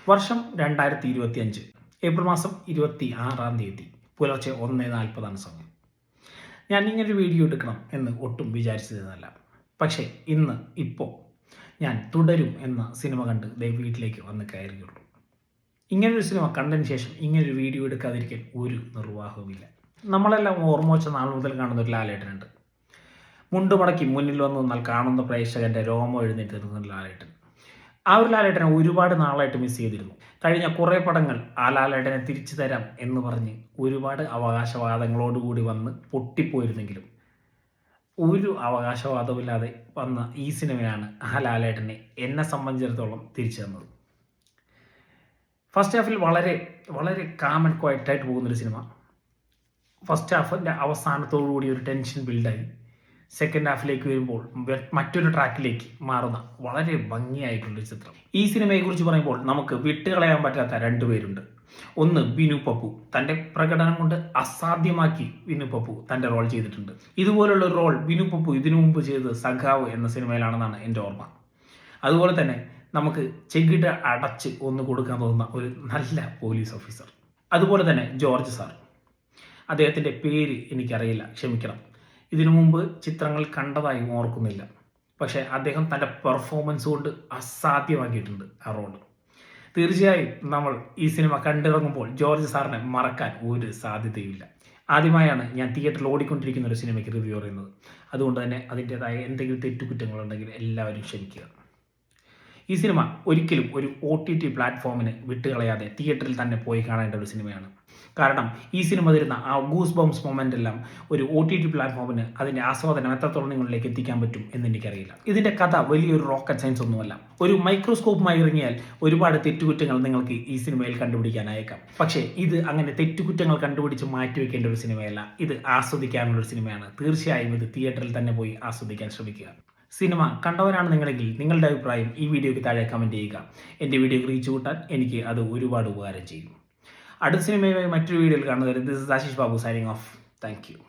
വർഷം 2025 ഏപ്രിൽ മാസം 26-ാം തീയതി പുലർച്ചെ 1:40 സമയം. ഞാൻ ഇങ്ങനൊരു വീഡിയോ എടുക്കണം എന്ന് ഒട്ടും വിചാരിച്ചതല്ല. പക്ഷേ ഇപ്പോൾ ഞാൻ തുടരും എന്ന സിനിമ കണ്ട് വീട്ടിലേക്ക് വന്ന് കയറിയുള്ളൂ. ഇങ്ങനൊരു സിനിമ കണ്ടതിന് ശേഷം ഇങ്ങനൊരു വീഡിയോ എടുക്കാതിരിക്കാൻ ഒരു നിർവാഹവുമില്ല. നമ്മളെല്ലാം ഓർമ്മ വെച്ച നാൾ മുതൽ കാണുന്ന ഒരു ലാലേട്ടനുണ്ട്. മുണ്ട് മടക്കി മുന്നിൽ വന്ന് നിന്നാൽ കാണുന്ന പ്രേക്ഷകൻ്റെ രോമം എഴുന്നേറ്റ് നിൽക്കുന്ന ലാലേട്ടൻ. ആ ഒരു ലാലേട്ടനെ ഒരുപാട് നാളായിട്ട് മിസ് ചെയ്തിരുന്നു. കഴിഞ്ഞ കുറേ പടങ്ങൾ ആ ലാലേട്ടനെ തിരിച്ചു തരാം എന്ന് പറഞ്ഞ് ഒരുപാട് അവകാശവാദങ്ങളോടുകൂടി വന്ന് പൊട്ടിപ്പോയിരുന്നെങ്കിലും ഒരു അവകാശവാദമില്ലാതെ വന്ന ഈ സിനിമയാണ് ആ ലാലേട്ടനെ എന്നെ സംബന്ധിച്ചിടത്തോളം തിരിച്ചു തന്നത്. ഫസ്റ്റ് ഹാഫിൽ വളരെ വളരെ കാം ആൻഡ് ക്വയറ്റായിട്ട് പോകുന്നൊരു സിനിമ. ഫസ്റ്റ് ഹാഫിൻ്റെ അവസാനത്തോടുകൂടി ഒരു ടെൻഷൻ ബിൽഡായി സെക്കൻഡ് ഹാഫിലേക്ക് വരുമ്പോൾ മറ്റൊരു ട്രാക്കിലേക്ക് മാറുന്ന വളരെ ഭംഗിയായിട്ടുള്ളൊരു ചിത്രം. ഈ സിനിമയെക്കുറിച്ച് പറയുമ്പോൾ നമുക്ക് വിട്ടുകളയാൻ പറ്റാത്ത രണ്ടുപേരുണ്ട്. ഒന്ന് ബിനു പപ്പു. തൻ്റെ പ്രകടനം കൊണ്ട് അസാധ്യമാക്കി ബിനു പപ്പു തൻ്റെ റോൾ ചെയ്തിട്ടുണ്ട്. ഇതുപോലുള്ള ഒരു റോൾ ബിനു പപ്പു ഇതിനു മുമ്പ് ചെയ്തത് സഖാവ് എന്ന സിനിമയിലാണെന്നാണ് എൻ്റെ ഓർമ്മ. അതുപോലെ തന്നെ നമുക്ക് ചെകിട അടച്ച് ഒന്ന് കൊടുക്കാൻ തോന്നുന്ന ഒരു നല്ല പോലീസ് ഓഫീസർ. അതുപോലെ തന്നെ ജോർജ് സാർ. അദ്ദേഹത്തിൻ്റെ പേര് എനിക്കറിയില്ല, ക്ഷമിക്കണം. ഇതിനു മുമ്പ് ചിത്രങ്ങൾ കണ്ടതായി ഓർക്കുന്നില്ല. പക്ഷേ അദ്ദേഹം തൻ്റെ പെർഫോമൻസ് കൊണ്ട് അസാധ്യമാക്കിയിട്ടുണ്ട് ആ റോൾ. തീർച്ചയായും നമ്മൾ ഈ സിനിമ കണ്ടിറങ്ങുമ്പോൾ ജോർജ് സാറിനെ മറക്കാൻ ഒരു സാധ്യതയില്ല. ആദ്യമായാണ് ഞാൻ തിയേറ്ററിൽ ഓടിക്കൊണ്ടിരിക്കുന്ന ഒരു സിനിമയ്ക്ക് റിവ്യൂ പറയുന്നത്. അതുകൊണ്ട് തന്നെ അതിൻ്റേതായ എന്തെങ്കിലും തെറ്റുകുറ്റങ്ങളുണ്ടെങ്കിൽ എല്ലാവരും ക്ഷമിക്കുക. ഈ സിനിമ ഒരിക്കലും ഒരു OTT പ്ലാറ്റ്ഫോമിന് വിട്ടുകളയാതെ തിയേറ്ററിൽ തന്നെ പോയി കാണേണ്ട ഒരു സിനിമയാണ്. കാരണം ഈ സിനിമ തരുന്ന ആ ഗൂസ് ബംസ് മൊമെൻ്റ് എല്ലാം ഒരു OTT പ്ലാറ്റ്ഫോമിന് അതിൻ്റെ ആസ്വാദനം എത്രത്തോളം നിങ്ങളിലേക്ക് എത്തിക്കാൻ പറ്റും എന്ന് എനിക്കറിയില്ല. ഇതിൻ്റെ കഥ വലിയൊരു റോക്കറ്റ് സയൻസ് ഒന്നുമല്ല. ഒരു മൈക്രോസ്കോപ്പുമായി ഇറങ്ങിയാൽ ഒരുപാട് തെറ്റുകുറ്റങ്ങൾ നിങ്ങൾക്ക് ഈ സിനിമയിൽ കണ്ടുപിടിക്കാനായേക്കാം. പക്ഷേ ഇത് അങ്ങനെ തെറ്റുകുറ്റങ്ങൾ കണ്ടുപിടിച്ച് മാറ്റിവെക്കേണ്ട ഒരു സിനിമയല്ല. ഇത് ആസ്വദിക്കാനുള്ള ഒരു സിനിമയാണ്. തീർച്ചയായും ഇത് തിയേറ്ററിൽ തന്നെ പോയി ആസ്വദിക്കാൻ ശ്രമിക്കുക. സിനിമ കണ്ടവരാണ് നിങ്ങളെങ്കിൽ നിങ്ങളുടെ അഭിപ്രായം ഈ വീഡിയോയ്ക്ക് താഴെ കമൻറ്റ് ചെയ്യുക. എൻ്റെ വീഡിയോയ്ക്ക് റീച്ച് കൂട്ടാൻ എനിക്ക് അത് ഒരുപാട് ഉപകാരം ചെയ്യും. അടുത്ത സിനിമയുമായി മറ്റൊരു വീഡിയോയിൽ കാണുന്നവരെ this is Ashish Babu signing off. Thank you.